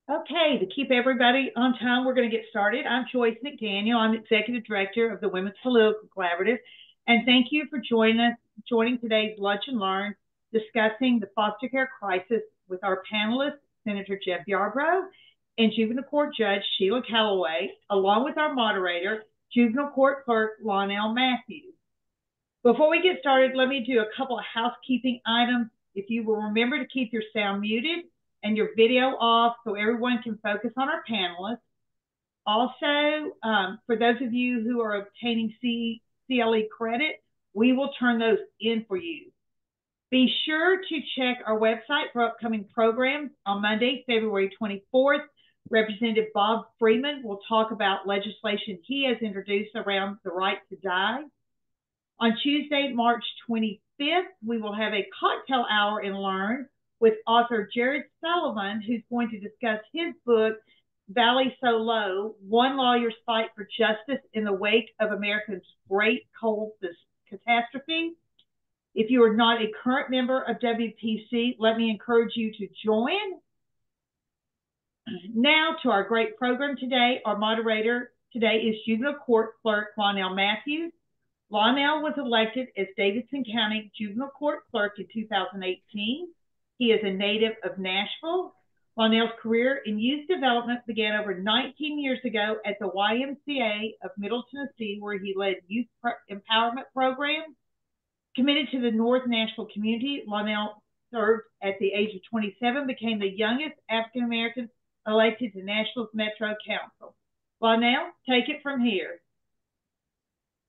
Okay, to keep everybody on time, we're going to get started. I'm Joyce McDaniel. I'm Executive Director of the Women's Political Collaborative. And thank you for joining today's Lunch and Learn, discussing the foster care crisis with our panelists, Senator Jeff Yarbrough and Juvenile Court Judge Sheila Calloway, along with our moderator, Juvenile Court Clerk Lonnell Matthews. Before we get started, let me do a couple of housekeeping items. If you will remember to keep your sound muted and your video off so everyone can focus on our panelists. Also, for those of you who are obtaining CLE credit, we will turn those in for you. Be sure to check our website for upcoming programs. On Monday, February 24th, Representative Bob Freeman will talk about legislation he has introduced around the right to die. On Tuesday, March 25th, we will have a cocktail hour and learn with author Jared Sullivan, who's going to discuss his book, Valley So Low, One Lawyer's Fight for Justice in the Wake of America's Great Coal Catastrophe. If you are not a current member of WPC, let me encourage you to join. Now to our great program today. Our moderator today is Juvenile Court Clerk Lonnell Matthews. Lonnell was elected as Davidson County Juvenile Court Clerk in 2018. He is a native of Nashville. Lonnell's career in youth development began over 19 years ago at the YMCA of Middle Tennessee, where he led youth empowerment programs. Committed to the North Nashville community, Lonnell served at the age of 27, became the youngest African American elected to Nashville's Metro Council. Lonnell, take it from here.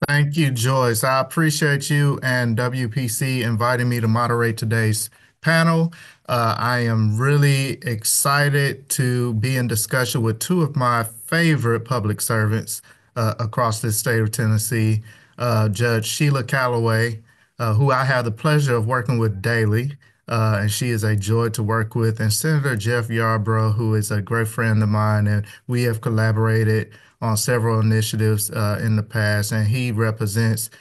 Thank you, Joyce. I appreciate you and WPC inviting me to moderate today's panel. I am really excited to be in discussion with two of my favorite public servants across this state of Tennessee, Judge Sheila Calloway, who I have the pleasure of working with daily, and she is a joy to work with, and Senator Jeff Yarbrough, who is a great friend of mine, and we have collaborated on several initiatives in the past, and he represents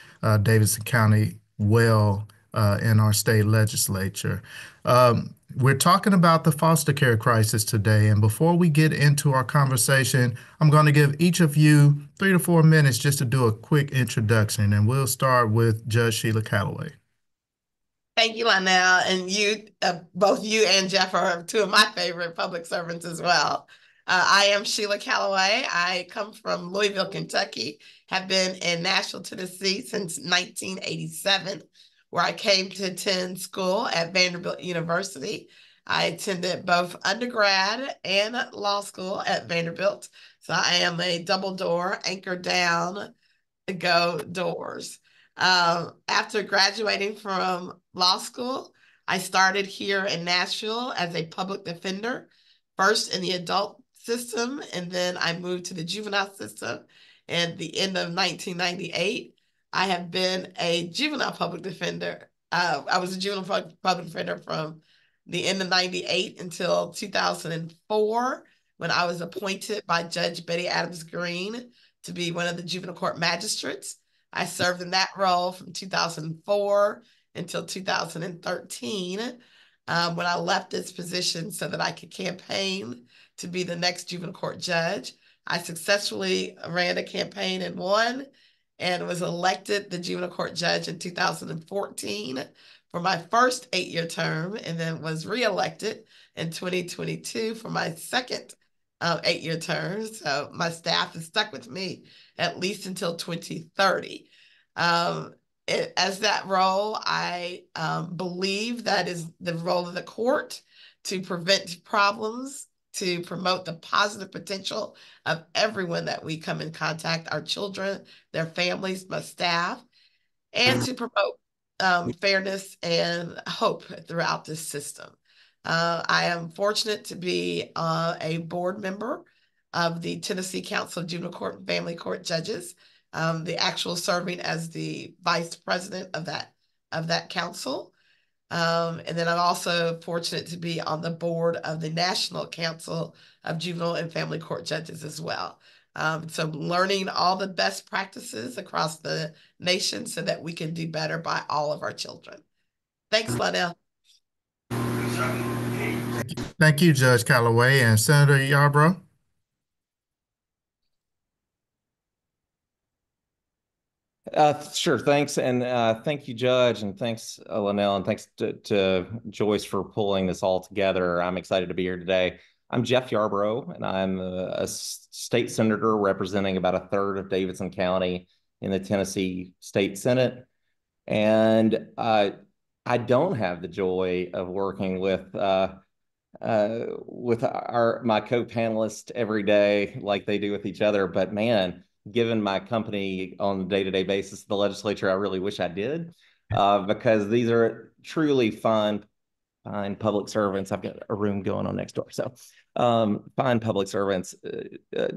Davidson County well in our state legislature. We're talking about the foster care crisis today, and before we get into our conversation, I'm going to give each of you 3 to 4 minutes just to do a quick introduction, and we'll start with Judge Sheila Calloway. Thank you, Lonnell, and you, both you and Jeff are two of my favorite public servants as well. I am Sheila Calloway. I come from Louisville, Kentucky, have been in Nashville, Tennessee since 1987, where I came to attend school at Vanderbilt University. I attended both undergrad and law school at Vanderbilt, so I am a double door, anchor down, go doors. After graduating from law school, I started here in Nashville as a public defender, first in the adult system, and then I moved to the juvenile system. At the end of 1998, I have been a juvenile public defender. I was a juvenile public defender from the end of 98 until 2004, when I was appointed by Judge Betty Adams Green to be one of the juvenile court magistrates. I served in that role from 2004 until 2013, when I left this position so that I could campaign to be the next juvenile court judge. I successfully ran a campaign and won, and was elected the juvenile court judge in 2014 for my first 8-year term, and then was reelected in 2022 for my second 8-year term. So my staff has stuck with me at least until 2030. As that role, I believe that is the role of the court, to prevent problems, to promote the positive potential of everyone that we come in contact, our children, their families, my staff, and to promote fairness and hope throughout this system. I am fortunate to be a board member of the Tennessee Council of Juvenile Court and Family Court Judges, the actual serving as the vice president of that council. And then I'm also fortunate to be on the board of the National Council of Juvenile and Family Court Judges as well. So learning all the best practices across the nation so that we can do better by all of our children. Thanks, Lonnell. Thank you, Judge Callaway and Senator Yarbrough. Sure, thanks. And thank you, Judge, and thanks, Linnell, and thanks to Joyce for pulling this all together. I'm excited to be here today. I'm Jeff Yarbrough, and I'm a state senator representing about a third of Davidson County in the Tennessee State Senate. And I don't have the joy of working with my co-panelists every day like they do with each other. But man, given my company on a day-to-day basis, the legislature, I really wish I did, because these are truly fine public servants. I've got a room going on next door. So fine public servants.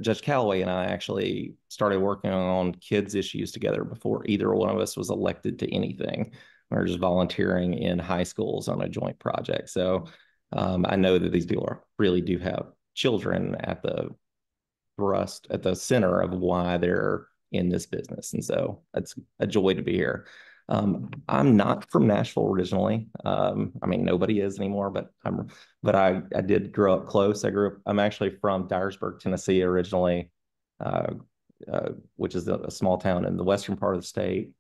Judge Callaway and I actually started working on kids issues together before either one of us was elected to anything. We were just volunteering in high schools on a joint project. So I know that these people really do have children at the center of why they're in this business. And so it's a joy to be here. I'm not from Nashville originally. I mean, nobody is anymore, but I did grow up close. I'm actually from Dyersburg, Tennessee originally, which is a small town in the western part of the state.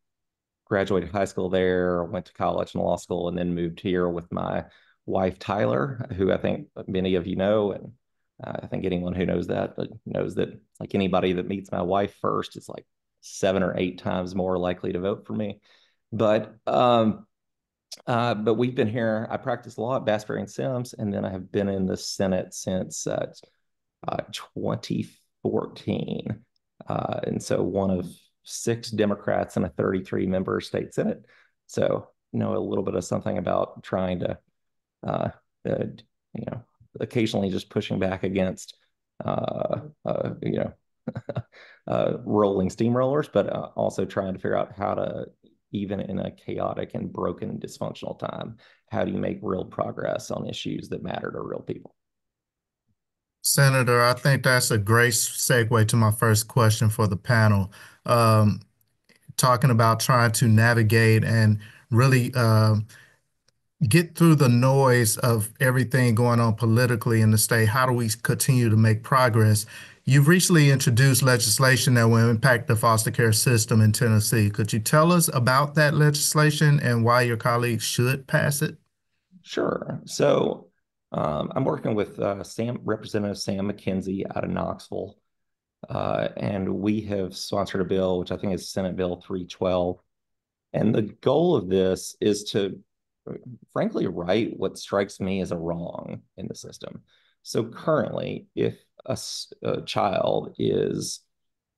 Graduated high school there, went to college and law school, and then moved here with my wife, Tyler, who I think many of you know, and I think anyone who knows that like anybody that meets my wife first is like 7 or 8 times more likely to vote for me. But we've been here. I practiced law at Bass, Berry & Sims, and then I have been in the Senate since 2014. And so one of 6 Democrats in a 33-member state Senate. So know a little bit of something about trying to, occasionally just pushing back against, rolling steamrollers, but also trying to figure out how to, even in a chaotic and broken and dysfunctional time, how do you make real progress on issues that matter to real people? Senator, I think that's a great segue to my first question for the panel. Talking about trying to navigate and really get through the noise of everything going on politically in the state. How do we continue to make progress? You've recently introduced legislation that will impact the foster care system in Tennessee. Could you tell us about that legislation and why your colleagues should pass it? Sure. So I'm working with Representative Sam McKenzie out of Knoxville, and we have sponsored a bill, which I think is Senate Bill 312. And the goal of this is to, frankly, right what strikes me as a wrong in the system. So currently, if a child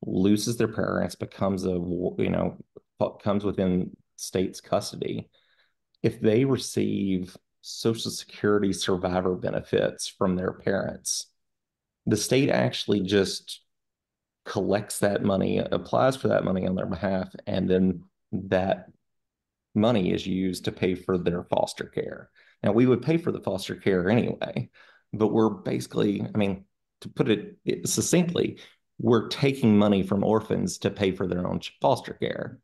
loses their parents, comes within state's custody, if they receive Social Security survivor benefits from their parents, the state actually just collects that money, applies for that money on their behalf, and then that money is used to pay for their foster care. Now, we would pay for the foster care anyway, but we're basically, I mean, to put it succinctly, we're taking money from orphans to pay for their own foster care,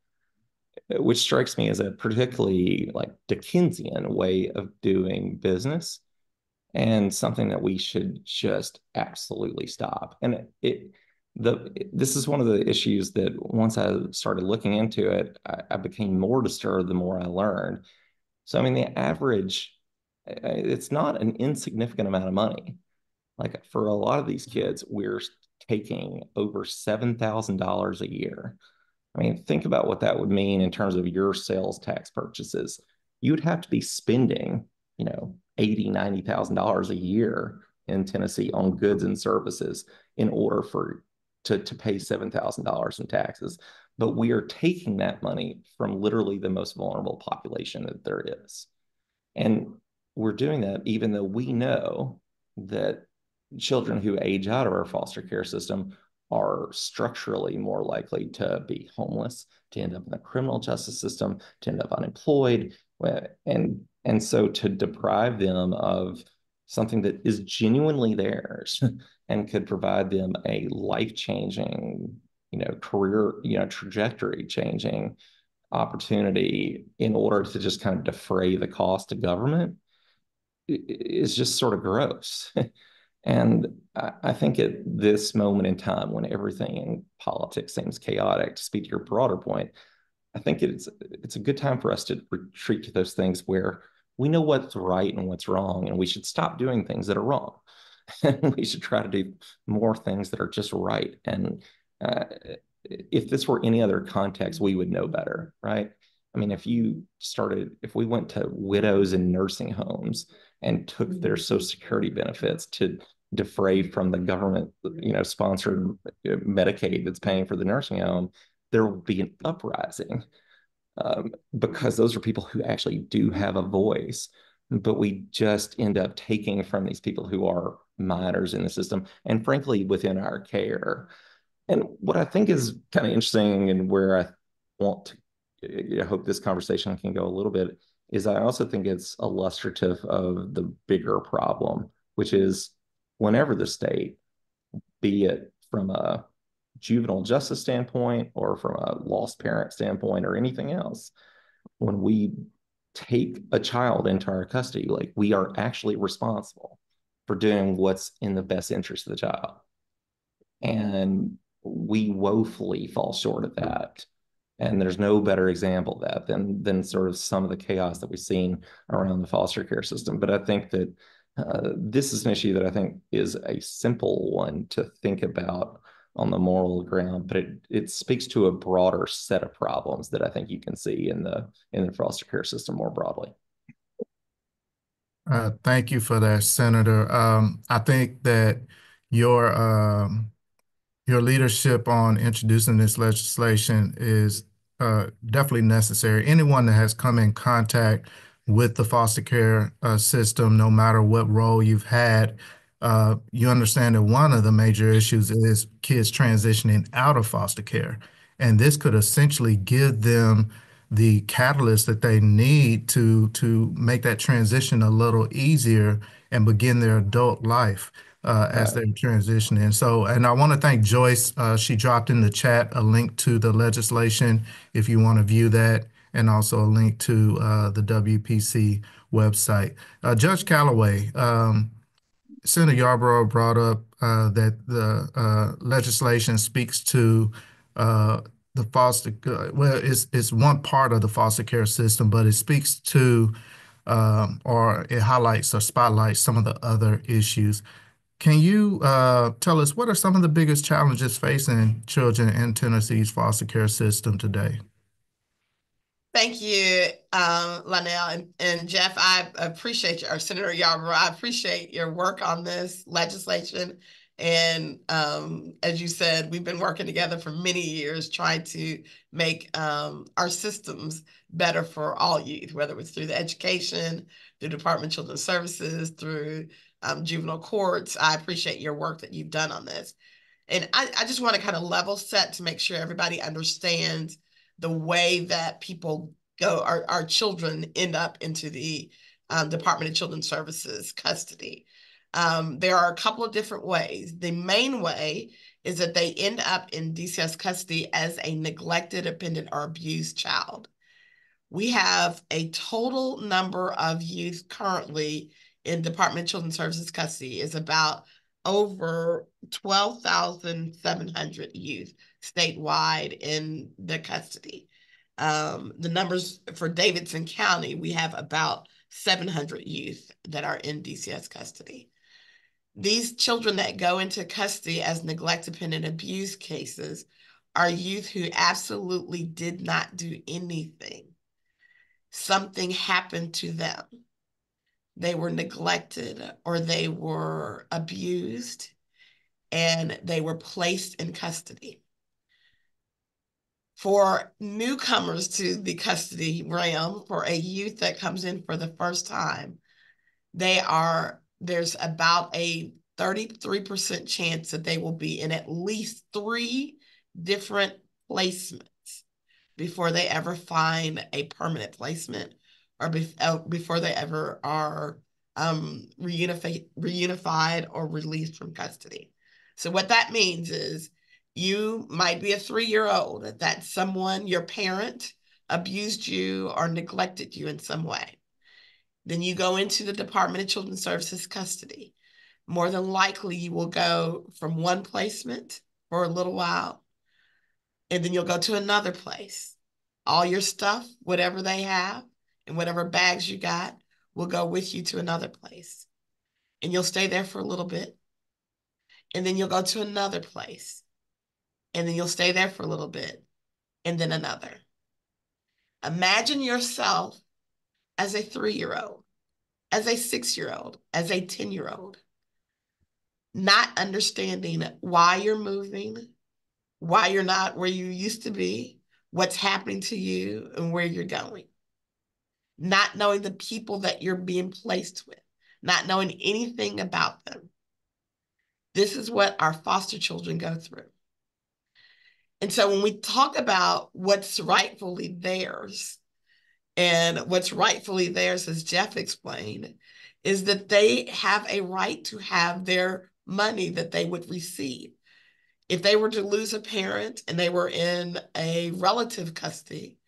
which strikes me as a particularly like Dickensian way of doing business and something that we should just absolutely stop. And this is one of the issues that once I started looking into it, I became more disturbed the more I learned. So, I mean, the average, it's not an insignificant amount of money. Like for a lot of these kids, we're taking over $7,000 a year. I mean, think about what that would mean in terms of your sales tax purchases. You would have to be spending, $80,000, $90,000 a year in Tennessee on goods and services in order to pay $7,000 in taxes. But we are taking that money from literally the most vulnerable population that there is. And we're doing that even though we know that children who age out of our foster care system are structurally more likely to be homeless, to end up in the criminal justice system, to end up unemployed. And so to deprive them of something that is genuinely theirs and could provide them a life-changing, career, trajectory-changing opportunity in order to just kind of defray the cost to government is just sort of gross. And I think at this moment in time, when everything in politics seems chaotic, to speak to your broader point, I think it's a good time for us to retreat to those things where we know what's right and what's wrong, and we should stop doing things that are wrong. And we should try to do more things that are just right. And if this were any other context, we would know better, right? I mean, if we went to widows in nursing homes and took their Social Security benefits to defray from the government, sponsored Medicaid that's paying for the nursing home, there will be an uprising, because those are people who actually do have a voice, but we just end up taking from these people who are minors in the system and frankly within our care. And what I think is kind of interesting, and where I hope this conversation can go a little bit, is I also think it's illustrative of the bigger problem, which is whenever the state, be it from a juvenile justice standpoint or from a lost parent standpoint or anything else, when we take a child into our custody, like, we are actually responsible for doing what's in the best interest of the child. And we woefully fall short of that. And there's no better example of that than sort of some of the chaos that we've seen around the foster care system. But I think that this is an issue that I think is a simple one to think about on the moral ground, but it speaks to a broader set of problems that I think you can see in the foster care system more broadly. Thank you for that, Senator. I think that your leadership on introducing this legislation is definitely necessary. Anyone that has come in contact with the foster care system, no matter what role you've had, you understand that one of the major issues is kids transitioning out of foster care. And this could essentially give them the catalyst that they need to make that transition a little easier and begin their adult life as they're transitioning. So, and I want to thank Joyce. She dropped in the chat a link to the legislation if you want to view that, and also a link to the WPC website. Judge Callaway, Senator Yarborough brought up that the legislation speaks to the foster, well, it's one part of the foster care system, but it speaks to or it highlights or spotlights some of the other issues. Can you tell us what are some of the biggest challenges facing children in Tennessee's foster care system today? Thank you, Lionel and Jeff. I appreciate or Senator Yarborough, I appreciate your work on this legislation. And as you said, we've been working together for many years trying to make our systems better for all youth, whether it's through the education, through Department of Children's Services, through juvenile courts. I appreciate your work that you've done on this. And I just want to kind of level set to make sure everybody understands the way that people go, our children end up into the Department of Children's Services custody. There are a couple of different ways. The main way is that they end up in DCS custody as a neglected, abandoned, or abused child. We have a total number of youth currently in Department of Children's Services custody is about over 12,700 youth statewide in the custody. The numbers for Davidson County, we have about 700 youth that are in DCS custody. These children that go into custody as neglect, dependent, abuse cases are youth who absolutely did not do anything. Something happened to them. They were neglected or they were abused and they were placed in custody. For newcomers to the custody realm, for a youth that comes in for the first time, there's about a 33% chance that they will be in at least 3 different placements before they ever find a permanent placement or before they ever are reunified or released from custody. So what that means is you might be a 3-year-old that someone, your parent, abused you or neglected you in some way. Then you go into the Department of Children's Services custody. More than likely, you will go from one placement for a little while, and then you'll go to another place. All your stuff, whatever they have, and whatever bags you got, will go with you to another place. And you'll stay there for a little bit. And then you'll go to another place. And then you'll stay there for a little bit. And then another. Imagine yourself as a 3-year-old, as a 6-year-old, as a 10-year-old, not understanding why you're moving, why you're not where you used to be, what's happening to you, and where you're going. Not knowing the people that you're being placed with, not knowing anything about them. This is what our foster children go through. And so when we talk about what's rightfully theirs, and what's rightfully theirs, as Jeff explained, is that they have a right to have their money that they would receive. If they were to lose a parent and they were in a relative custody,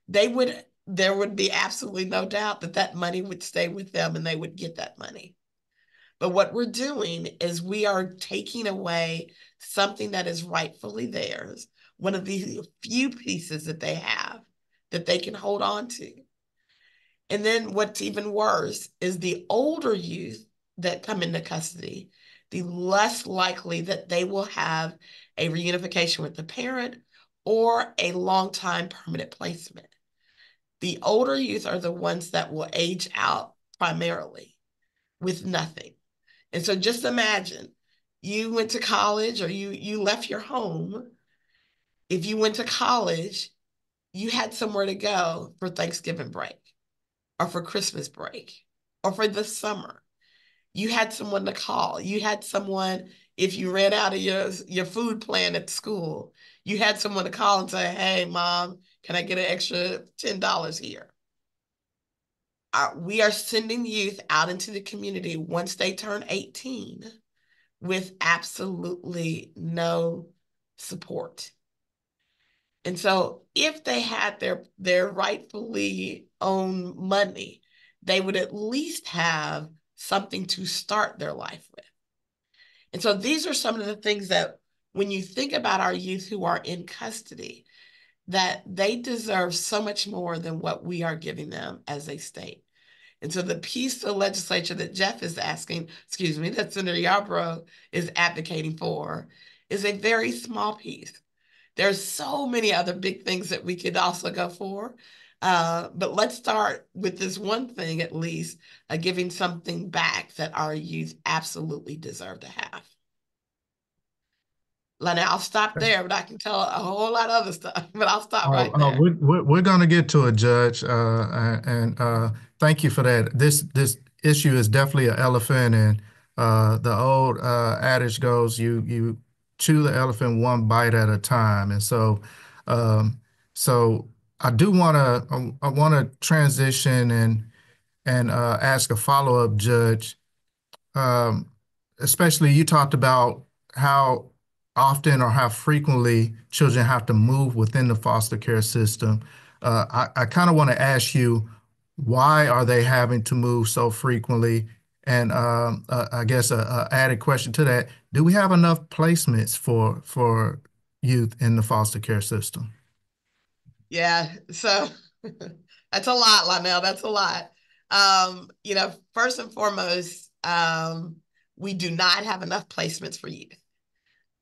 there would be absolutely no doubt that that money would stay with them and they would get that money. But what we're doing is we are taking away something that is rightfully theirs, one of the few pieces that they have that they can hold on to. And then what's even worse is the older youth that come into custody, the less likely that they will have a reunification with the parent or a long-time permanent placement. The older youth are the ones that will age out primarily with nothing. And so just imagine you went to college or you left your home. If you went to college, you had somewhere to go for Thanksgiving break or for Christmas break or for the summer. You had someone to call. You had someone, if you ran out of your food plan at school, you had someone to call and say, hey, Mom, can I get an extra $10 here? We are sending youth out into the community once they turn 18 with absolutely no support. And so if they had their rightfully owned money, they would at least have something to start their life with. And so these are some of the things that when you think about our youth who are in custody, that they deserve so much more than what we are giving them as a state. And so the piece of legislature that Jeff is asking, that Senator Yarbrough is advocating for, is a very small piece. There's so many other big things that we could also go for. But let's start with this one thing, at least, giving something back that our youth absolutely deserve to have. Lana, I'll stop there, but I can tell a whole lot of other stuff, but I'll stop right there. We're going to get to it, Judge, and thank you for that. This issue is definitely an elephant, and the old adage goes, you chew the elephant one bite at a time, and so I do want to transition and ask a follow-up, Judge. Especially you talked about how often or how frequently children have to move within the foster care system. I kind of want to ask you, why are they having to move so frequently? And I guess a added question to that, do we have enough placements for youth in the foster care system? Yeah, so that's a lot, Lionel, that's a lot. First and foremost, we do not have enough placements for youth,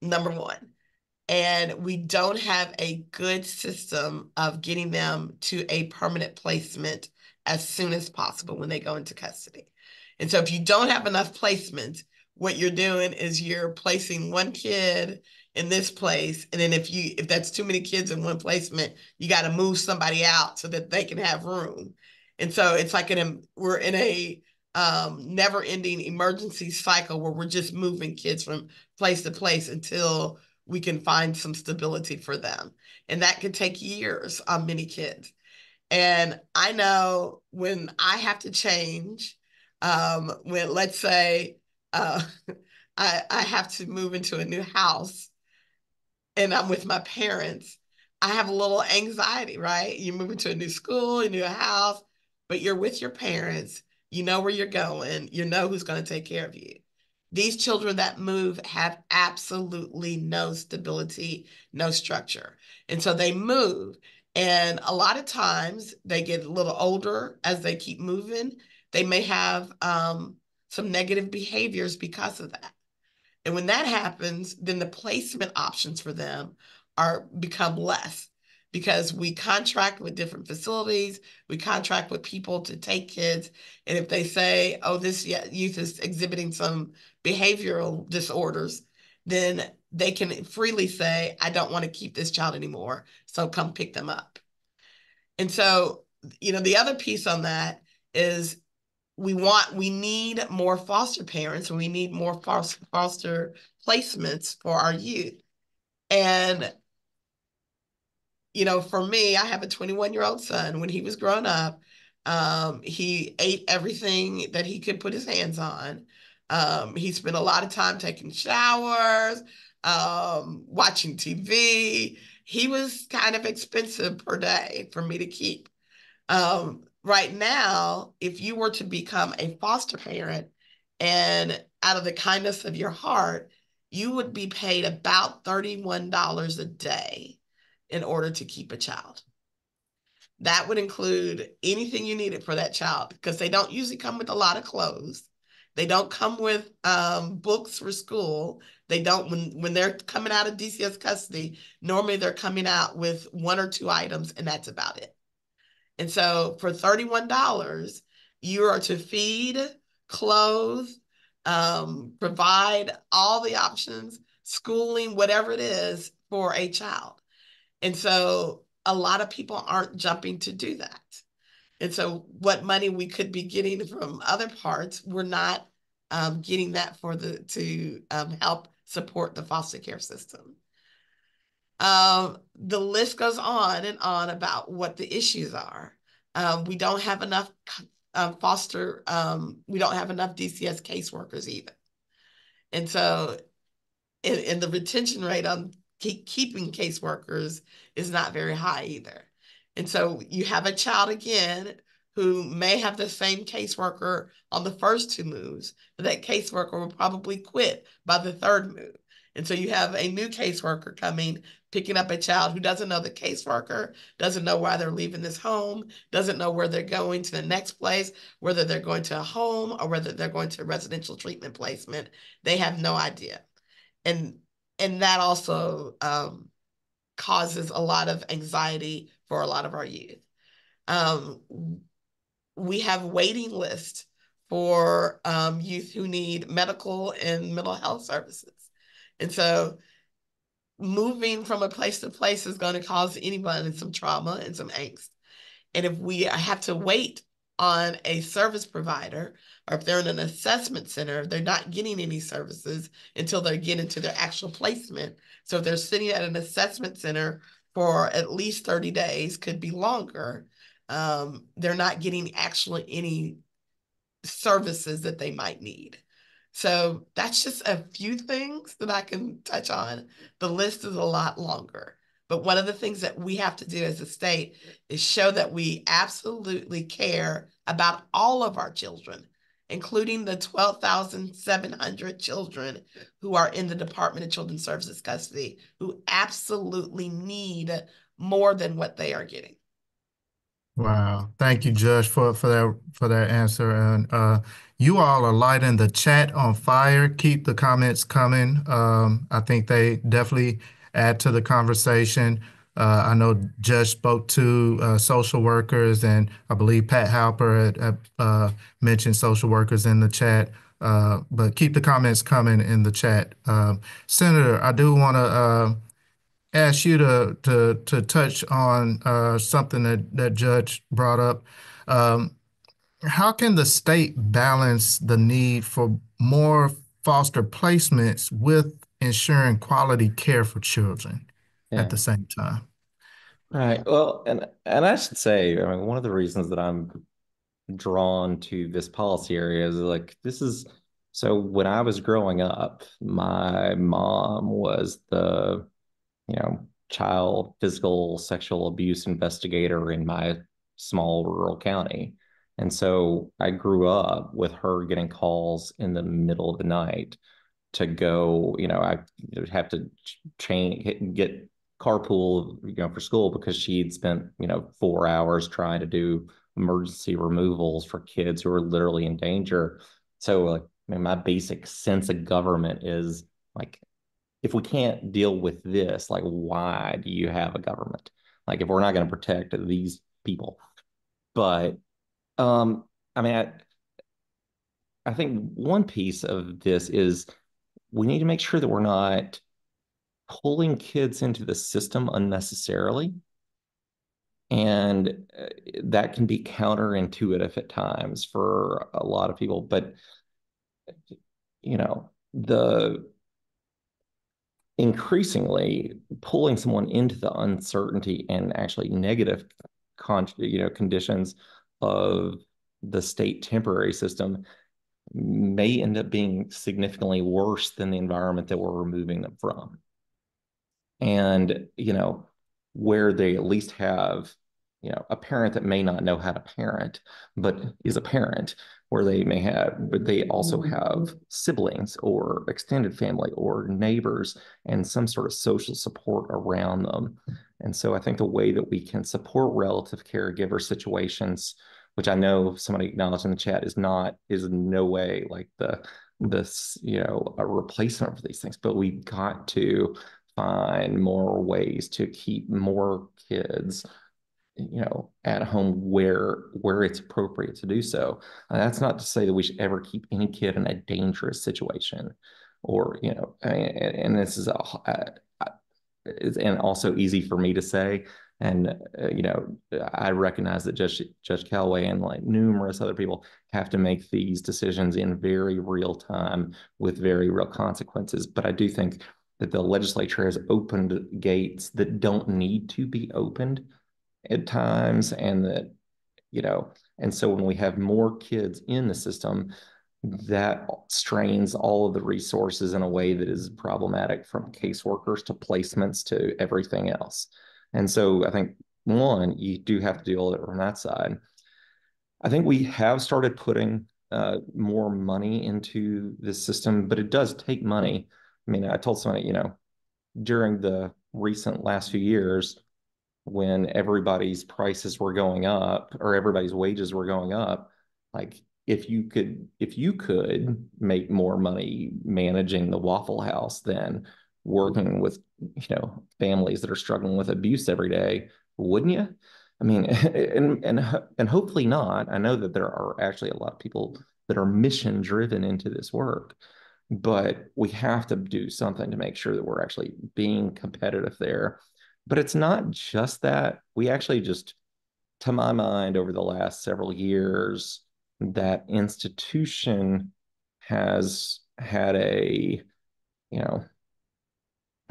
number one. And we don't have a good system of getting them to a permanent placement as soon as possible when they go into custody. And so if you don't have enough placements, what you're doing is you're placing one kid in this place. And then if that's too many kids in one placement, you got to move somebody out so that they can have room. And so it's like we're in a never-ending emergency cycle where we're just moving kids from place to place until we can find some stability for them. And that could take years on many kids. And I know when I have to change, when let's say I have to move into a new house and I'm with my parents, I have a little anxiety, right? You move into a new school, a new house, but you're with your parents. You know where you're going. You know who's going to take care of you. These children that move have absolutely no stability, no structure. And so they move. And a lot of times they get a little older as they keep moving. They may have some negative behaviors because of that. And when that happens, then the placement options for them become less, because we contract with different facilities, we contract with people to take kids. And if they say, oh, this youth is exhibiting some behavioral disorders, then they can freely say, I don't want to keep this child anymore, so come pick them up. And so, the other piece on that is we need more foster parents, and we need more foster placements for our youth. And, for me, I have a 21-year-old son. When he was growing up, he ate everything that he could put his hands on. He spent a lot of time taking showers, watching TV. He was kind of expensive per day for me to keep. Right now, if you were to become a foster parent, and out of the kindness of your heart, you would be paid about $31 a day in order to keep a child. That would include anything you needed for that child, because they don't usually come with a lot of clothes. They don't come with books for school. They don't, when they're coming out of DCS custody, normally they're coming out with 1 or 2 items, and that's about it. And so for $31, you are to feed, clothe, provide all the options, schooling, whatever it is for a child. And so a lot of people aren't jumping to do that. And so what money we could be getting from other parts, we're not getting that to help support the foster care system. The list goes on and on about what the issues are. We don't have enough we don't have enough DCS caseworkers either. And so, and the retention rate on keeping caseworkers is not very high either. And so you have a child again who may have the same caseworker on the first 2 moves, but that caseworker will probably quit by the 3rd move. And so you have a new caseworker coming, picking up a child who doesn't know the caseworker, doesn't know why they're leaving this home, doesn't know where they're going to the next place, whether they're going to a home or whether they're going to a residential treatment placement. They have no idea. And that also causes a lot of anxiety for a lot of our youth. We have waiting lists for youth who need medical and mental health services. And so moving from a place to place is going to cause anyone some trauma and some angst. And if we have to wait on a service provider, or if they're in an assessment center, they're not getting any services until they get into their actual placement. So if they're sitting at an assessment center for at least 30 days, could be longer, they're not getting actually any services that they might need. So that's just a few things that I can touch on. The list is a lot longer. But one of the things that we have to do as a state is show that we absolutely care about all of our children, including the 12,700 children who are in the Department of Children's Services custody, who absolutely need more than what they are getting. Wow. Thank you, Judge, for that answer. And you all are lighting the chat on fire. Keep the comments coming. I think they definitely add to the conversation. I know Judge spoke to social workers, and I believe Pat Halper had mentioned social workers in the chat. But keep the comments coming in the chat. Senator, I do want to ask you to touch on something that Judge brought up. How can the state balance the need for more foster placements with ensuring quality care for children at the same time? Right. Well, and I should say, I mean, one of the reasons that I'm drawn to this policy area is so when I was growing up, my mom was the child physical sexual abuse investigator in my small rural county. And so I grew up with her getting calls in the middle of the night to go, I would have to get carpool, for school because she'd spent, 4 hours trying to do emergency removals for kids who are literally in danger. So like, my basic sense of government is like, if we can't deal with this, like, why do you have a government? Like, if we're not going to protect these people. But I mean, I think one piece of this is we need to make sure that we're not pulling kids into the system unnecessarily. And that can be counterintuitive at times for a lot of people. But, the increasingly pulling someone into the uncertainty and actually negative conditions of the state temporary system may end up being significantly worse than the environment that we're removing them from. And, where they at least have, a parent that may not know how to parent, but is a parent, where but they also have siblings or extended family or neighbors and some sort of social support around them. And so I think the way that we can support relative caregiver situations, which I know somebody acknowledged in the chat is in no way like this, a replacement for these things, but we've got to find more ways to keep more kids, at home where it's appropriate to do so. And that's not to say that we should ever keep any kid in a dangerous situation, or and this is and also easy for me to say. And I recognize that Judge Callaway and like numerous other people have to make these decisions in very real time with very real consequences. But I do think that the legislature has opened gates that don't need to be opened at times, and that, and so when we have more kids in the system, that strains all of the resources in a way that is problematic, from caseworkers to placements to everything else. And so I think, one, you do have to deal with it from that side. I think we have started putting more money into this system, but it does take money. I mean, I told somebody, during the recent last few years, when everybody's prices were going up or everybody's wages were going up, like if you could make more money managing the Waffle House than working with, families that are struggling with abuse every day, wouldn't you? I mean, and hopefully not. I know that there are actually a lot of people that are mission driven into this work, but we have to do something to make sure that we're actually being competitive there. But it's not just that. We actually just, to my mind, over the last several years, that institution has had a,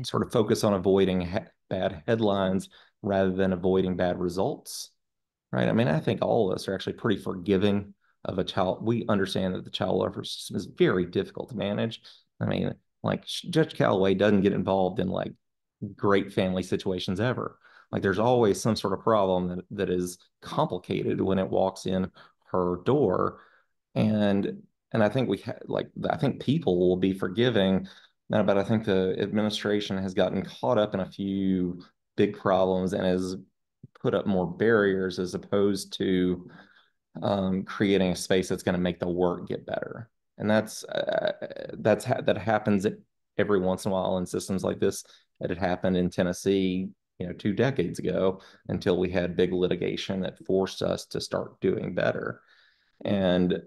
sort of focus on avoiding bad headlines rather than avoiding bad results, right? I mean, I think all of us are actually pretty forgiving of a child. We understand that the child welfare system is very difficult to manage. I mean, like Judge Callaway doesn't get involved in like great family situations ever. Like there's always some sort of problem that is complicated when it walks in her door. And I think I think people will be forgiving, but I think the administration has gotten caught up in a few big problems and has put up more barriers as opposed to creating a space that's going to make the work get better. And that happens every once in a while in systems like this. That had happened in Tennessee, 2 decades ago, until we had big litigation that forced us to start doing better. And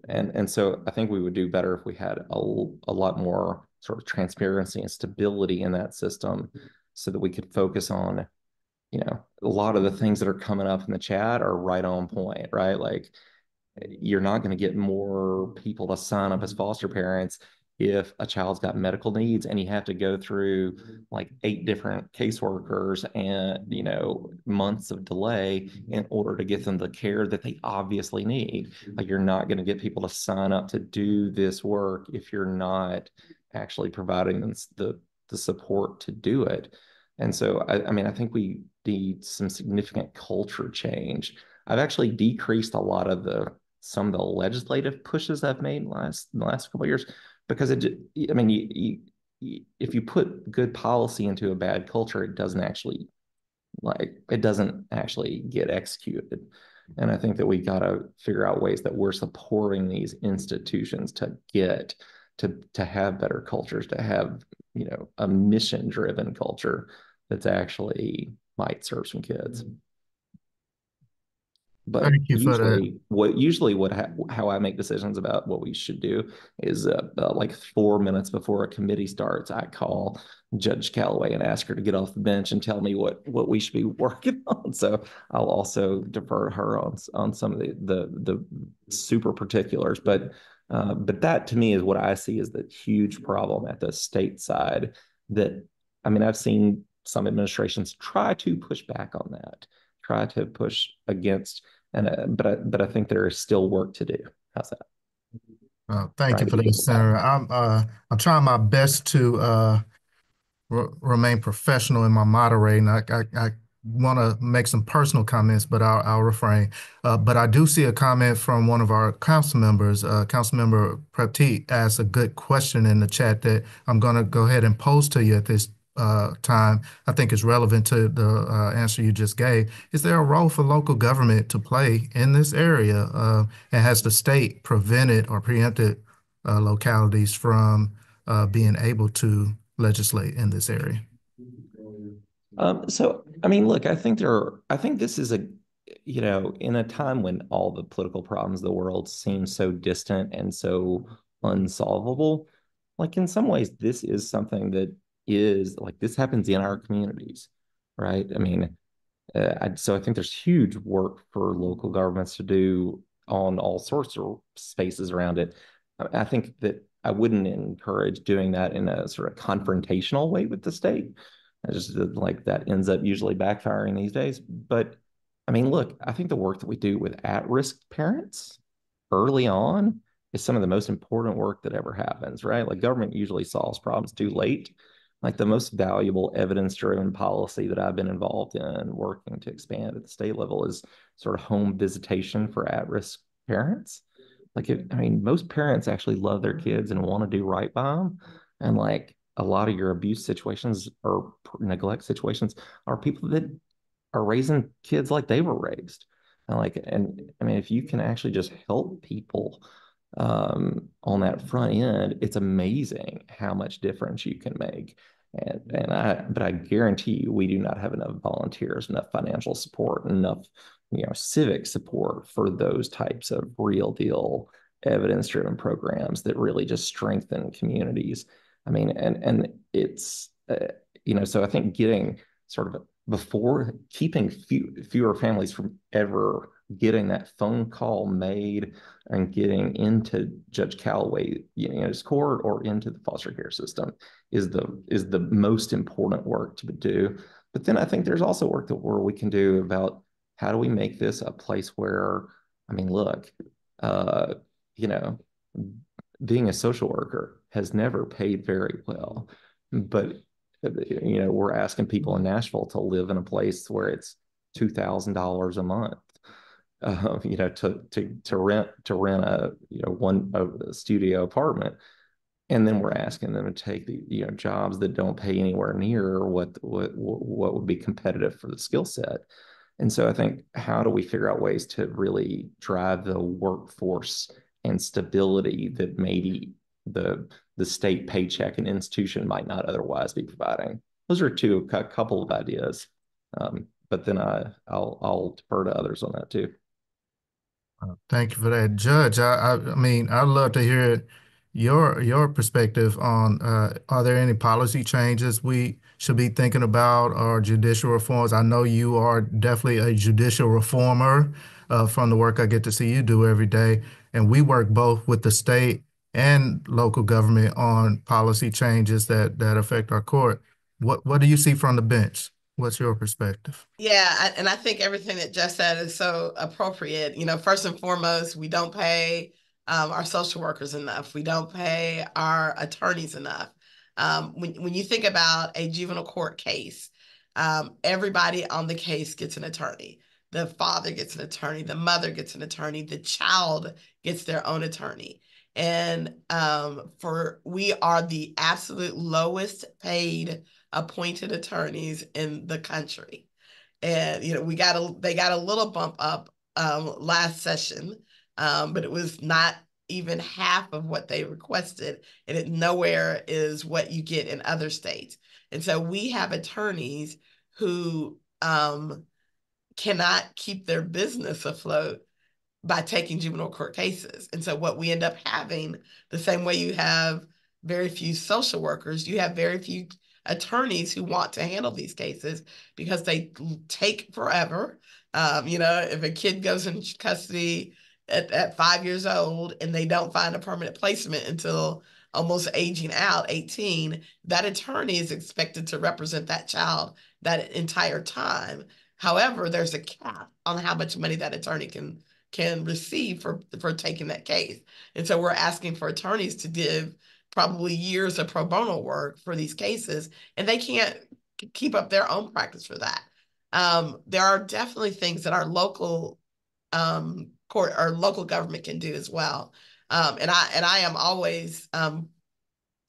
so I think we would do better if we had a lot more sort of transparency and stability in that system, so that we could focus on, a lot of the things that are coming up in the chat are right on point, right? Like, you're not going to get more people to sign up as foster parents if a child's got medical needs and you have to go through like 8 different caseworkers and, months of delay in order to get them the care that they obviously need. Like, you're not going to get people to sign up to do this work if you're not actually providing them the support to do it. And so, I mean, I think we need some significant culture change. I've actually decreased a lot of the some of the legislative pushes I've made in the last couple of years, because I mean, if you put good policy into a bad culture, it doesn't actually get executed. And I think that we got to figure out ways that we're supporting these institutions to get to have better cultures, to have, you know, a mission-driven culture that's actually might serve some kids. But Thank you for that. how I make decisions about what we should do is like 4 minutes before a committee starts, I call Judge Callaway and ask her to get off the bench and tell me what we should be working on. So I'll also defer her on some of the super particulars. But that to me is what I see as the huge problem at the state side. That, I mean, I've seen some administrations try to push back on that, try to push against. But I think there is still work to do. How's that? Thank you for that, Senator. I'm trying my best to remain professional in my moderating. I want to make some personal comments, but I'll refrain. But I do see a comment from one of our council members. Councilmember Prepti asked a good question in the chat that I'm going to go ahead and pose to you at this time. I think it's relevant to the answer you just gave. Is there a role for local government to play in this area? And has the state prevented or preempted localities from being able to legislate in this area? So, I mean, look, I think this is you know, in a time when all the political problems of the world seem so distant and so unsolvable, like in some ways, this is something that is like, this happens in our communities, right? I mean, so I think there's huge work for local governments to do on all sorts of spaces around it. I think that I wouldn't encourage doing that in a sort of confrontational way with the state. I just like that ends up usually backfiring these days. But I mean, look, I think the work that we do with at-risk parents early on is some of the most important work that ever happens, right? Like, government usually solves problems too late. Like, the most valuable evidence-driven policy that I've been involved in working to expand at the state level is sort of home visitation for at-risk parents. Like, I mean, most parents actually love their kids and want to do right by them. And like, a lot of your abuse situations or neglect situations are people that are raising kids like they were raised. And I mean, if you can actually just help people on that front end, it's amazing how much difference you can make. But I guarantee you, we do not have enough volunteers, enough financial support, enough, you know, civic support for those types of real deal evidence-driven programs that really just strengthen communities. I mean, and it's you know, so I think getting sort of before keeping fewer families from ever getting that phone call made and getting into Judge Callaway, you know, his court or into the foster care system is the most important work to do. But then I think there's also work where we can do about how do we make this a place where, I mean, look, you know, being a social worker has never paid very well, but you know, we're asking people in Nashville to live in a place where it's $2,000 a month, you know, to rent a, you know, a studio apartment, and then we're asking them to take the, you know, jobs that don't pay anywhere near what would be competitive for the skill set. And so I think, how do we figure out ways to really drive the workforce and stability that maybe the state paycheck and institution might not otherwise be providing? Those are a couple of ideas, but then I'll defer to others on that too. Thank you for that, Judge. I mean, I'd love to hear your perspective on are there any policy changes we should be thinking about, or judicial reforms? I know you are definitely a judicial reformer from the work I get to see you do every day, and we work both with the state and local government on policy changes that affect our court. What do you see from the bench? What's your perspective? Yeah, and I think everything that Jeff said is so appropriate. You know, first and foremost, we don't pay our social workers enough. We don't pay our attorneys enough. When you think about a juvenile court case, everybody on the case gets an attorney. the father gets an attorney, the mother gets an attorney, the child gets their own attorney. And we are the absolute lowest paid appointed attorneys in the country. And they got a little bump up last session, but it was not even half of what they requested, and it nowhere is what you get in other states. And so we have attorneys who cannot keep their business afloat by taking juvenile court cases. And so what we end up having, the same way you have very few social workers, you have very few attorneys who want to handle these cases because they take forever. If a kid goes in custody at 5 years old and they don't find a permanent placement until almost aging out, 18, that attorney is expected to represent that child that entire time. However, there's a cap on how much money that attorney can receive for taking that case. And so we're asking for attorneys to give probably years of pro bono work for these cases, and they can't keep up their own practice for that. There are definitely things that our local court or local government can do as well. And I am always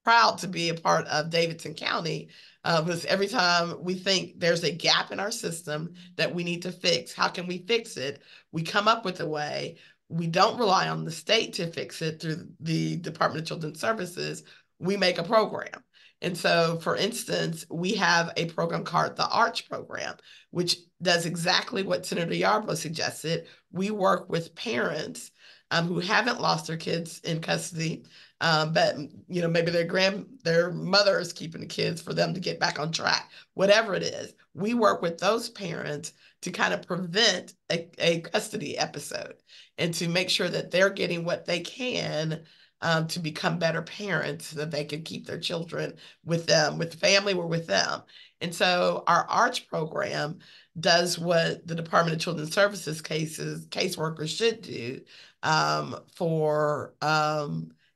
proud to be a part of Davidson County, because every time we think there's a gap in our system that we need to fix, how can we fix it? We come up with a way. We don't rely on the state to fix it through the Department of Children's Services. We make a program. And so, for instance, we have a program called the ARCH program, which does exactly what Senator Yarbrough suggested. We work with parents who haven't lost their kids in custody, but maybe their mother is keeping the kids for them to get back on track. Whatever it is, we work with those parents to kind of prevent a custody episode and to make sure that they're getting what they can to become better parents, so that they can keep their children with them, with the family, or with them. And so our ARCH program does what the Department of Children's Services caseworkers should do for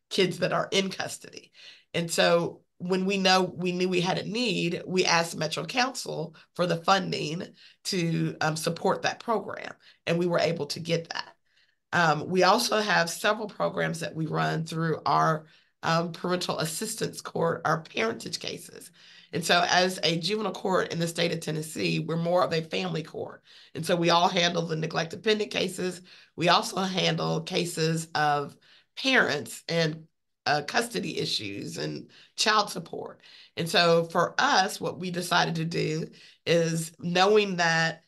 kids that are in custody. And so when we knew we had a need, we asked Metro Council for the funding to support that program, and we were able to get that. We also have several programs that we run through our parental assistance court, our parentage cases. And so as a juvenile court in the state of Tennessee, we're more of a family court. And so we all handle the neglect dependent cases. We also handle cases of parents and custody issues and child support. And so for us, what we decided to do is, knowing that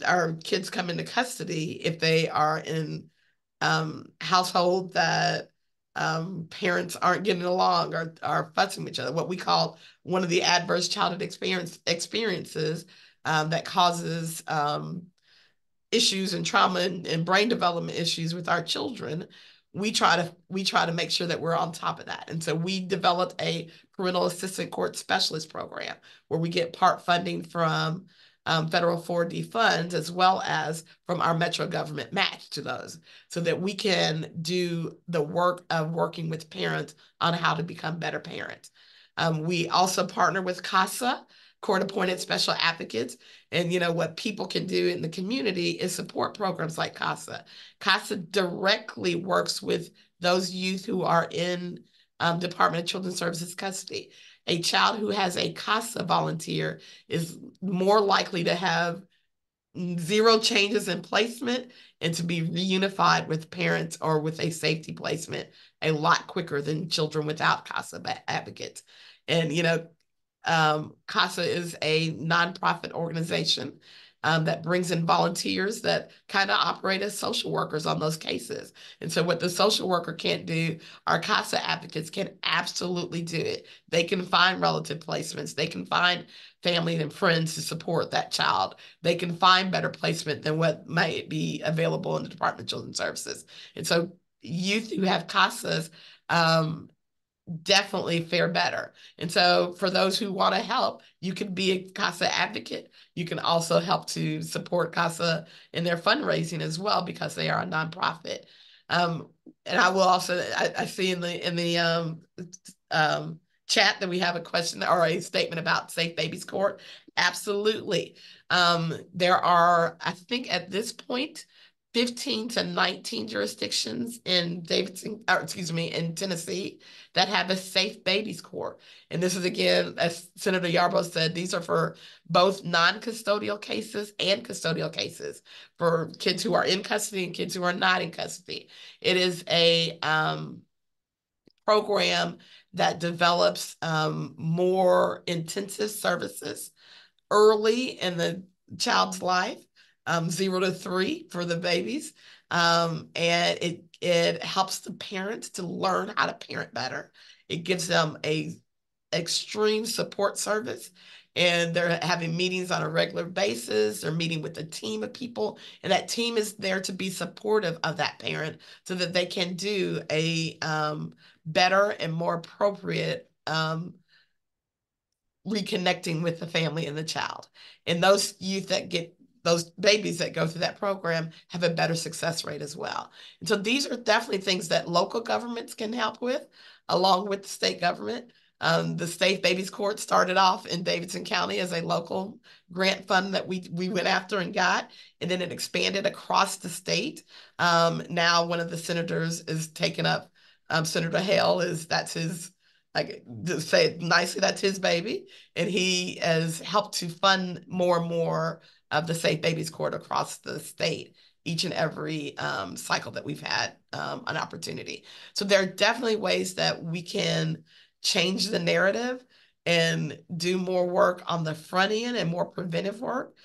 our kids come into custody if they are in household that parents aren't getting along or are fussing with each other, what we call one of the adverse childhood experiences that causes issues and trauma and brain development issues with our children. We try to make sure that we're on top of that. And so we developed a parental assistant court specialist program where we get part funding from federal 4D funds, as well as from our Metro government match to those, so that we can do the work of working with parents on how to become better parents. We also partner with CASA, court-appointed special advocates. And what people can do in the community is support programs like CASA. CASA directly works with those youth who are in Department of Children's Services custody. A child who has a CASA volunteer is more likely to have 0 changes in placement and to be reunified with parents or with a safety placement a lot quicker than children without CASA advocates. And, CASA is a nonprofit organization that brings in volunteers that kind of operate as social workers on those cases. And so what the social worker can't do, our CASA advocates can absolutely do it. They can find relative placements. They can find family and friends to support that child. They can find better placement than what might be available in the Department of Children's Services. And so youth who have CASAs definitely fare better. And so for those who want to help, you can be a CASA advocate. You can also help to support CASA in their fundraising as well, because they are a nonprofit. And I will also, I see in the chat that we have a question or a statement about Safe Babies Court. Absolutely. There are, I think at this point, 15 to 19 jurisdictions in in Tennessee that have a Safe Babies Court. And this is, again, as Senator Yarbrough said, these are for both non-custodial cases and custodial cases for kids who are in custody and kids who are not in custody. It is a program that develops more intensive services early in the child's life, 0 to 3 for the babies. And it helps the parents to learn how to parent better. It gives them a extreme support service, and they're having meetings on a regular basis. They're meeting with a team of people, and that team is there to be supportive of that parent so that they can do a better and more appropriate reconnecting with the family and the child. And those youth that get, those babies that go through that program have a better success rate as well. And so these are definitely things that local governments can help with, along with the state government. The Safe Babies Court started off in Davidson County as a local grant fund that we went after and got, and then it expanded across the state. Now one of the senators is taking up, Senator Hale that's his, like, to say it nicely, that's his baby. And he has helped to fund more and more of the Safe Babies Court across the state each and every cycle that we've had an opportunity. So there are definitely ways that we can change the narrative and do more work on the front end and more preventive work.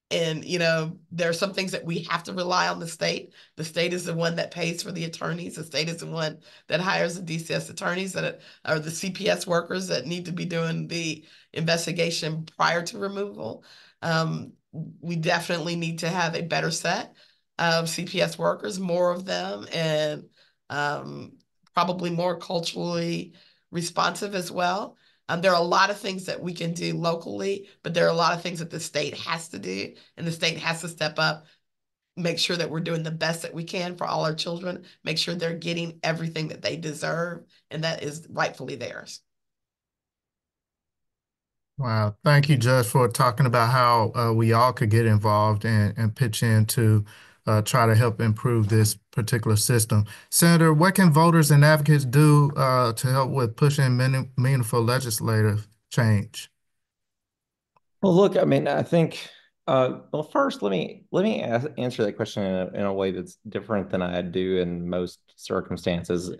And, you know, there are some things that we have to rely on the state. The state is the one that pays for the attorneys. The state is the one that hires the DCS attorneys that are the CPS workers that need to be doing the investigation prior to removal. We definitely need to have a better set of CPS workers, more of them, and probably more culturally responsive as well. There are a lot of things that we can do locally, but there are a lot of things that the state has to do, and the state has to step up, make sure that we're doing the best that we can for all our children, make sure they're getting everything that they deserve and that is rightfully theirs. Wow. Thank you, Judge, for talking about how we all could get involved and pitch in to try to help improve this particular system. Senator, what can voters and advocates do to help with pushing meaningful legislative change? Well, look, I mean, I think, well, first, let me answer that question in a way that's different than I do in most circumstances.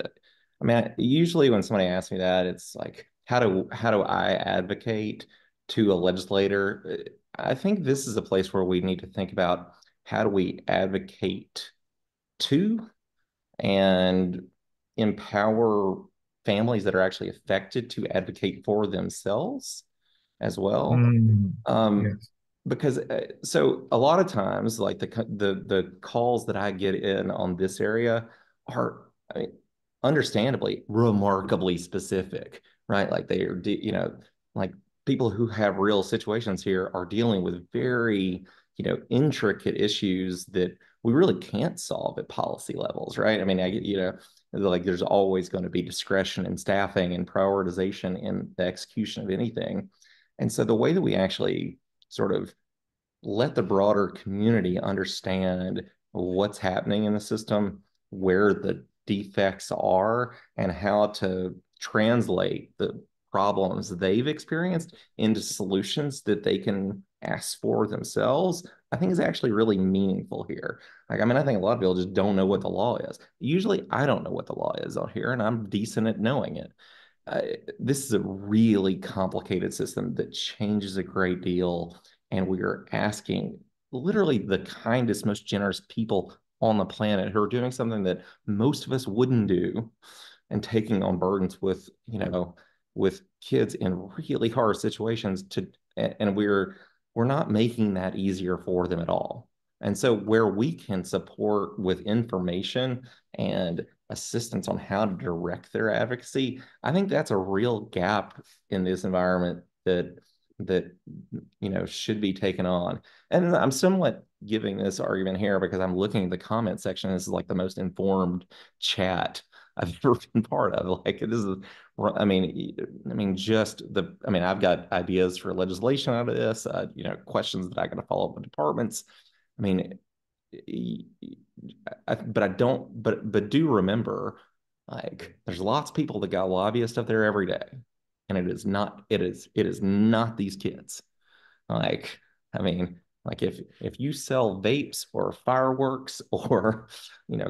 I mean, usually when somebody asks me that, it's like, how do I advocate to a legislator? I think this is a place where we need to think about how do we advocate to and empower families that are actually affected to advocate for themselves as well. Yes. Because so a lot of times, like the calls that I get in on this area are, I mean, understandably remarkably specific, right? Like they are, you know, like people who have real situations here are dealing with very, you know, intricate issues that we really can't solve at policy levels, right? I mean, you know, like there's always going to be discretion in staffing and prioritization in the execution of anything. And so the way that we actually sort of let the broader community understand what's happening in the system, where the defects are, and how to translate the problems they've experienced into solutions that they can ask for themselves, I think is actually really meaningful here. Like, I mean, I think a lot of people just don't know what the law is. Usually I don't know what the law is out here, and I'm decent at knowing it. This is a really complicated system that changes a great deal, and we are asking literally the kindest, most generous people on the planet who are doing something that most of us wouldn't do, and taking on burdens with, you know, with kids in really hard situations and we're not making that easier for them at all. And so where we can support with information and assistance on how to direct their advocacy, I think that's a real gap in this environment that you know should be taken on. And I'm somewhat giving this argument here because I'm looking at the comment section. This is like the most informed chat I've ever been part of. Like this is, I mean, I've got ideas for legislation out of this. Questions that I got to follow up with departments. I mean, but I don't. But do remember, like, there's lots of people that got lobbyists up there every day, and it is not. It is not these kids. Like, I mean, like if you sell vapes or fireworks or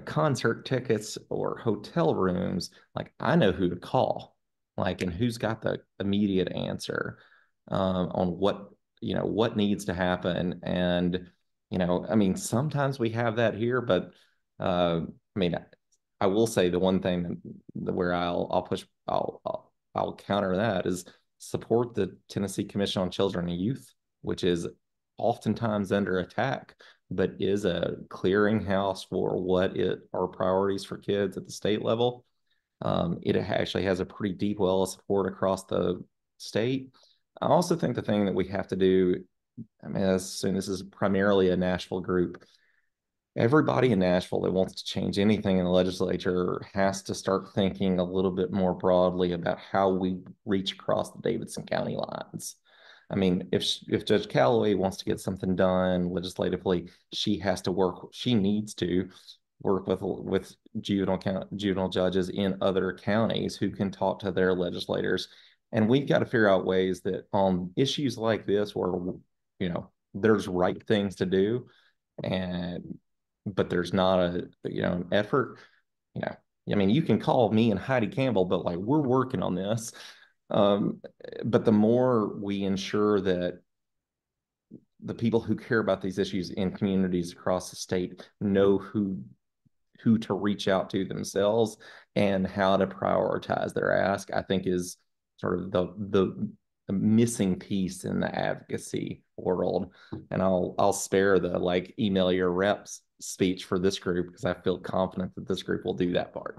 concert tickets or hotel rooms, like I know who to call, like, and who's got the immediate answer on what needs to happen. And I mean, sometimes we have that here, but I mean, I will say the one thing where I'll counter that is support the Tennessee Commission on Children and Youth, which is oftentimes under attack, but is a clearinghouse for are priorities for kids at the state level. It actually has a pretty deep well of support across the state. I also think the thing that we have to do, I mean, this is primarily a Nashville group. Everybody in Nashville that wants to change anything in the legislature has to start thinking a little bit more broadly about how we reach across the Davidson County lines. I mean, if Judge Callaway wants to get something done legislatively, she needs to work with juvenile judges in other counties who can talk to their legislators. And we've got to figure out ways that on issues like this where, there's right things to do, but there's not an effort, I mean, you can call me and Heidi Campbell, but like we're working on this. But the more we ensure that the people who care about these issues in communities across the state know who to reach out to themselves and how to prioritize their ask, I think is sort of the missing piece in the advocacy world. And I'll spare the like email your reps speech for this group because I feel confident that this group will do that part.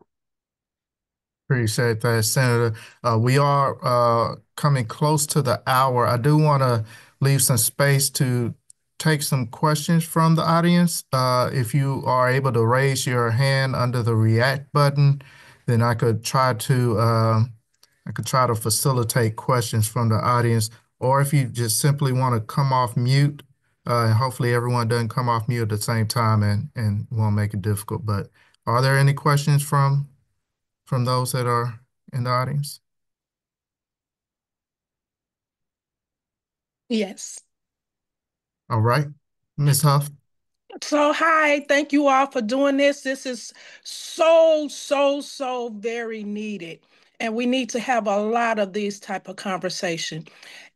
Appreciate that, Senator. We are coming close to the hour. I do want to leave some space to take some questions from the audience. If you are able to raise your hand under the react button, then I could try to facilitate questions from the audience. Or if you just simply want to come off mute, and hopefully everyone doesn't come off mute at the same time and won't make it difficult. But are there any questions from those that are in the audience? Yes. All right, Ms. Huff. So, hi, thank you all for doing this. This is so very needed. And we need to have a lot of these type of conversation.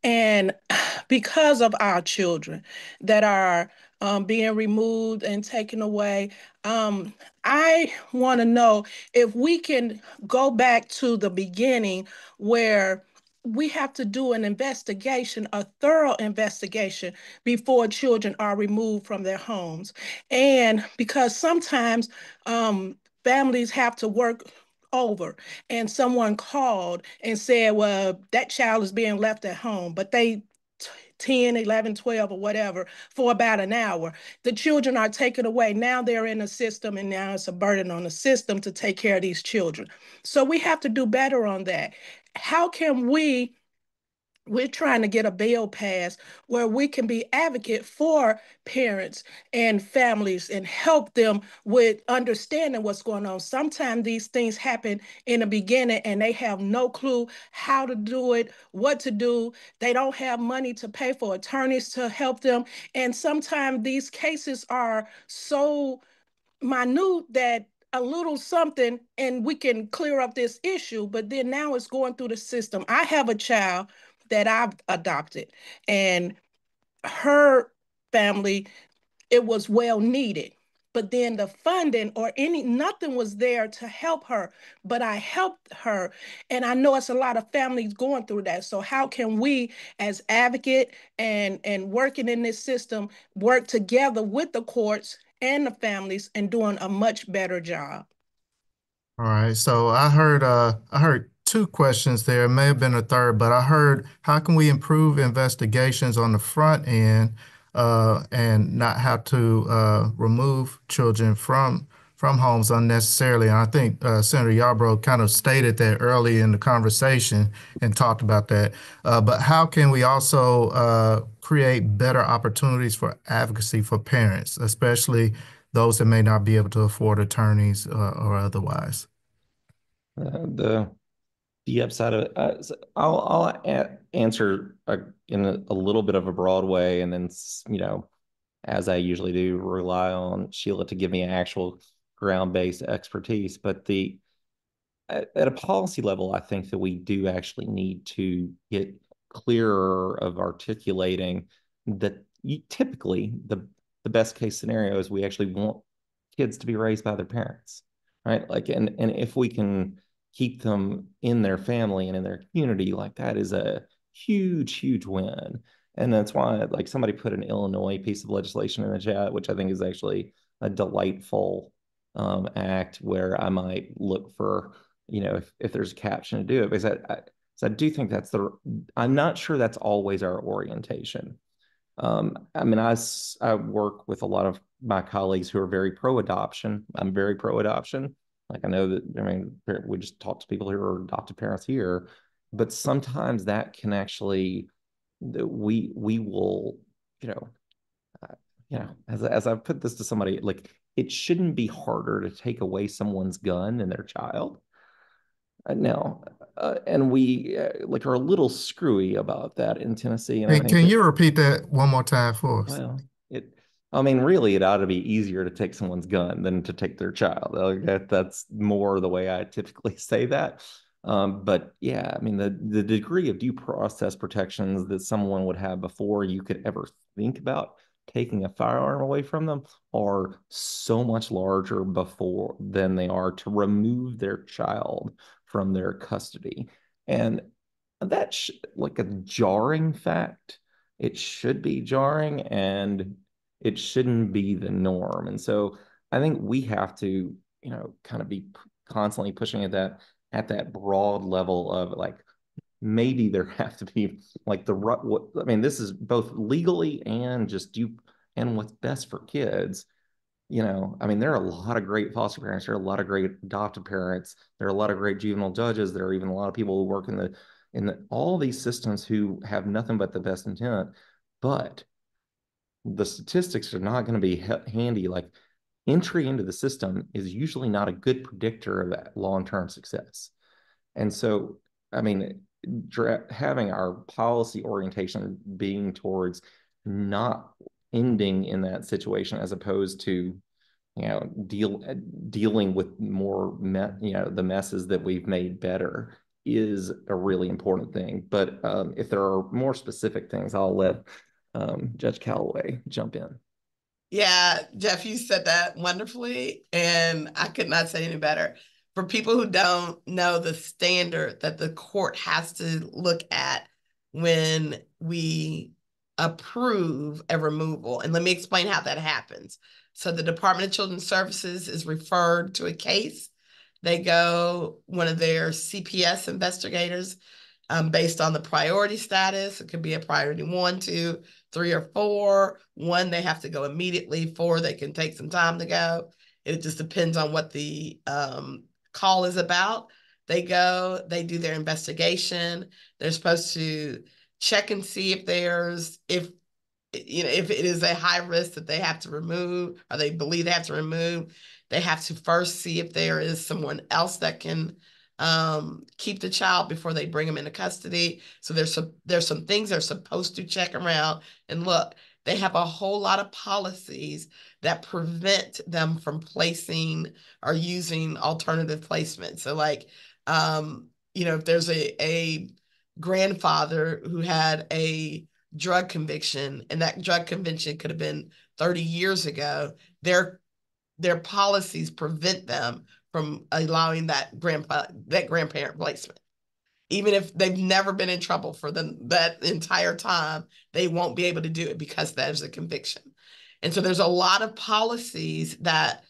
And because of our children that are being removed and taken away, I want to know if we can go back to the beginning where we have to do an investigation, a thorough investigation before children are removed from their homes. And because sometimes families have to work over and someone called and said, well, that child is being left at home, but they 10, 11, 12, or whatever for about an hour. The children are taken away. Now they're in a system, and now it's a burden on the system to take care of these children. So we have to do better on that. How can we're trying to get a bill passed where we can be advocate for parents and families and help them with understanding what's going on. Sometimes these things happen in the beginning and they have no clue how to do it, what to do. They don't have money to pay for attorneys to help them. And sometimes these cases are so minute that a little something and we can clear up this issue, but then now it's going through the system. I have a child that I've adopted, and her family, it was well needed. But then the funding or nothing was there to help her. But I helped her. And I know it's a lot of families going through that. So how can we as advocate and working in this system work together with the courts and the families and doing a much better job? All right, so I heard two questions there. It may have been a third, but I heard how can we improve investigations on the front end and not have to remove children from from homes unnecessarily. And I think Senator Yarbrough kind of stated that early in the conversation and talked about that. But how can we also create better opportunities for advocacy for parents, especially those that may not be able to afford attorneys or otherwise? The upside of it, I'll answer in a little bit of a broad way, and then, as I usually do, rely on Sheila to give me actual ground-based expertise. But at a policy level, I think that we do actually need to get clearer of articulating that typically the best case scenario is we actually want kids to be raised by their parents, right? Like, and if we can keep them in their family and in their community, like, that is a huge, huge win. And that's why, like, somebody put an Illinois piece of legislation in the chat, which I think is actually a delightful act, where I might look for, if there's a caption to do it, because I do think I'm not sure that's always our orientation. I mean, I work with a lot of my colleagues who are very pro-adoption. I'm very pro-adoption. Like, I know that, I mean, we just talk to people who are adopted parents here, but sometimes that can actually, we will, as I've put this to somebody, like, it shouldn't be harder to take away someone's gun than their child. Now, and we like are a little screwy about that in Tennessee. And Can you repeat that one more time for us? Well, I mean, really, it ought to be easier to take someone's gun than to take their child. That's more the way I typically say that. But yeah, I mean, the degree of due process protections that someone would have before you could ever think about taking a firearm away from them are so much larger before than they are to remove their child from their custody. And that's like a jarring fact. It should be jarring, and it shouldn't be the norm. And so I think we have to, kind of be constantly pushing at that broad level of, like, maybe there have to be, like, I mean, this is both legally and just and what's best for kids. I mean, there are a lot of great foster parents. There are a lot of great adoptive parents. There are a lot of great juvenile judges. There are even a lot of people who work in all these systems who have nothing but the best intent. But the statistics are not going to be handy. Like, entry into the system is usually not a good predictor of that long-term success. And so, I mean, having our policy orientation being towards not ending in that situation, as opposed to, dealing with more, the messes that we've made better, is a really important thing. But if there are more specific things, I'll let Judge Callaway jump in. Yeah, Jeff, you said that wonderfully, and I could not say any better. For people who don't know the standard that the court has to look at when we approve a removal, and let me explain how that happens. So the Department of Children's Services is referred to a case. They go, one of their CPS investigators, based on the priority status. It could be a priority 1, 2, 3, or 4. 1, they have to go immediately. 4, they can take some time to go. It just depends on what the call is about. They go, they do their investigation. They're supposed to check and see if if it is a high risk that they have to remove, or they believe they have to remove. They have to first see if there is someone else that can keep the child before they bring them into custody. So there's some things they're supposed to check around and look. They have a whole lot of policies that prevent them from placing or using alternative placement. So, like, if there's a grandfather who had a drug conviction, and that drug conviction could have been 30 years ago, their policies prevent them from allowing that grandparent placement. Even if they've never been in trouble for that entire time, they won't be able to do it because there's a conviction. And so there's a lot of policies that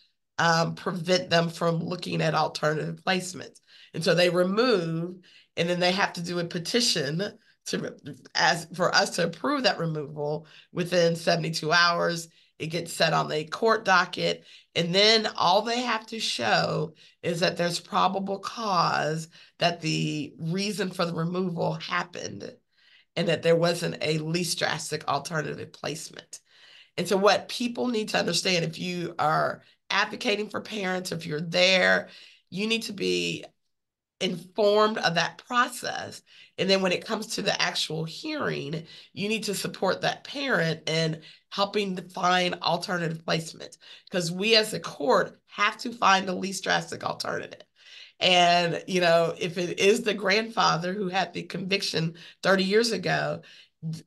prevent them from looking at alternative placements. And so they remove, and then they have to do a petition for us to approve that removal within 72 hours. It gets set on the court docket. And then all they have to show is that there's probable cause that the reason for the removal happened and that there wasn't a least drastic alternative placement. And so what people need to understand, if you are advocating for parents, if you're there, you need to be informed of that process. And then when it comes to the actual hearing, you need to support that parent in helping to find alternative placement, because we as a court have to find the least drastic alternative. And, you know, if it is the grandfather who had the conviction 30 years ago,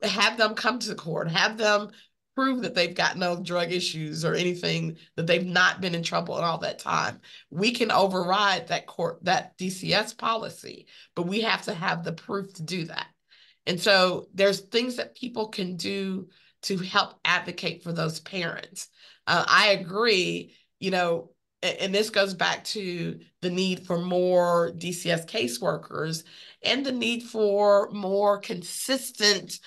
have them come to the court, have them prove that they've got no drug issues or anything, that they've not been in trouble in all that time. We can override that court, that DCS policy, but we have to have the proof to do that. And so there's things that people can do to help advocate for those parents. I agree, you know, and this goes back to the need for more DCS caseworkers and the need for more consistent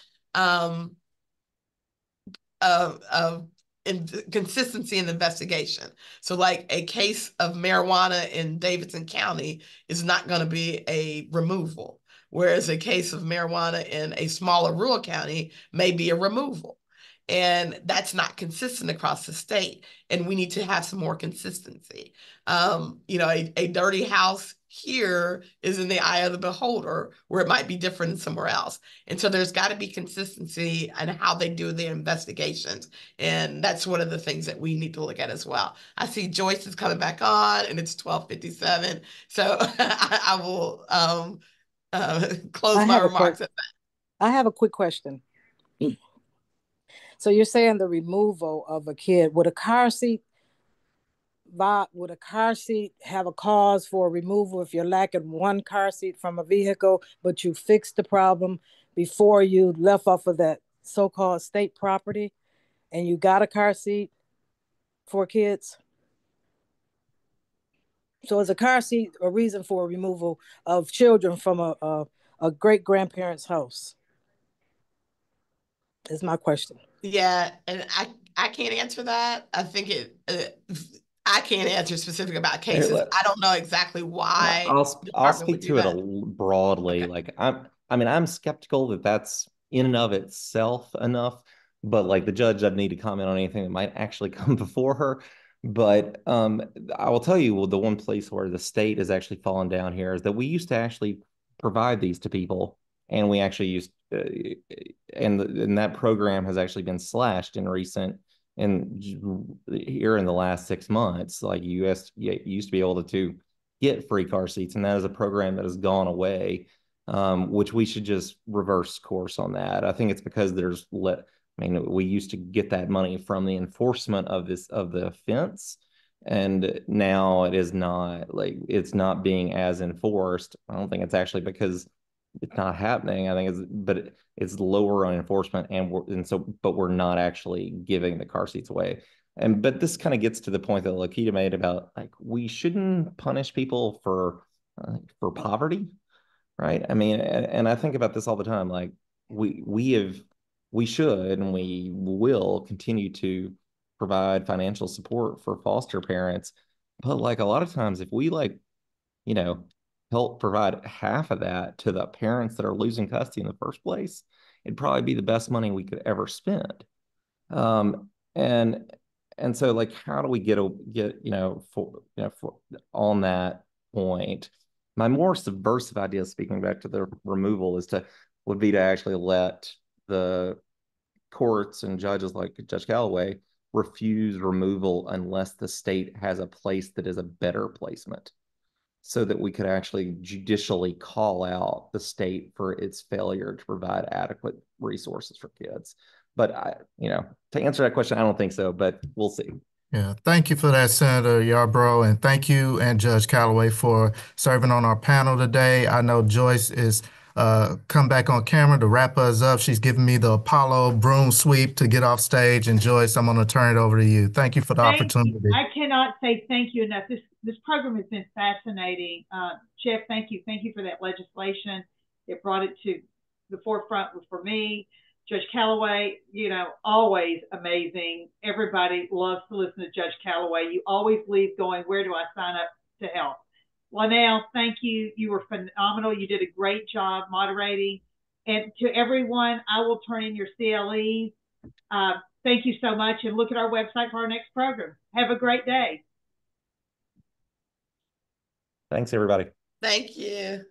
consistency in the investigation. So like a case of marijuana in Davidson County is not going to be a removal, whereas a case of marijuana in a smaller rural county may be a removal. And that's not consistent across the state. And we need to have some more consistency. You know, a dirty house here is in the eye of the beholder, where it might be different somewhere else. And so there's got to be consistency in how they do their investigations. And that's one of the things that we need to look at as well. I see Joyce is coming back on, and it's 12:57. So I will close my remarks at that. I have a quick question. So you're saying the removal of a kid, would a car seat have a cause for removal if you're lacking one car seat from a vehicle, but you fixed the problem before you left off of that so-called state property and you got a car seat for kids? So is a car seat a reason for removal of children from a great-grandparent's house? Is my question. Yeah, and I can't answer that. I think I can't answer specific about cases. I don't know exactly why. I'll speak to it broadly. Like I'm skeptical that that's in and of itself enough, but like the judge doesn't need to comment on anything that might actually come before her. But I will tell you, well, the one place where the state has actually fallen down here is that we used to actually provide these to people, and we actually used and that program has actually been slashed in here in the last 6 months. Like you used to be able to get free car seats, and that is a program that has gone away, which we should just reverse course on that. I think it's because we used to get that money from the enforcement of the offense, and now it's not being as enforced. I don't think it's actually because it's not happening. I think it's lower on enforcement, but we're not actually giving the car seats away. But this kind of gets to the point that Lakita made about like we shouldn't punish people for poverty, right? I mean, and I think about this all the time. Like we should and we will continue to provide financial support for foster parents, but like a lot of times, if we help provide half of that to the parents that are losing custody in the first place, it'd probably be the best money we could ever spend. And so like, how do we get on that point? My more subversive idea, speaking back to the removal, would be to actually let the courts and judges like Judge Callaway refuse removal unless the state has a place that is a better placement, so that we could actually judicially call out the state for its failure to provide adequate resources for kids. But to answer that question, I don't think so, but we'll see. Yeah, thank you for that, Senator Yarbrough, and thank you and Judge Callaway for serving on our panel today. I know Joyce is come back on camera to wrap us up. She's giving me the Apollo broom sweep to get off stage. And Joyce, I'm going to turn it over to you. Thank you for the opportunity. I cannot say thank you enough. This program has been fascinating. Jeff, thank you. Thank you for that legislation. It brought it to the forefront for me. Judge Calloway, you know, always amazing. Everybody loves to listen to Judge Calloway. You always leave going, where do I sign up to help? Lynell, thank you. You were phenomenal. You did a great job moderating. And to everyone, I will turn in your CLEs. Thank you so much, and look at our website for our next program. Have a great day. Thanks, everybody. Thank you.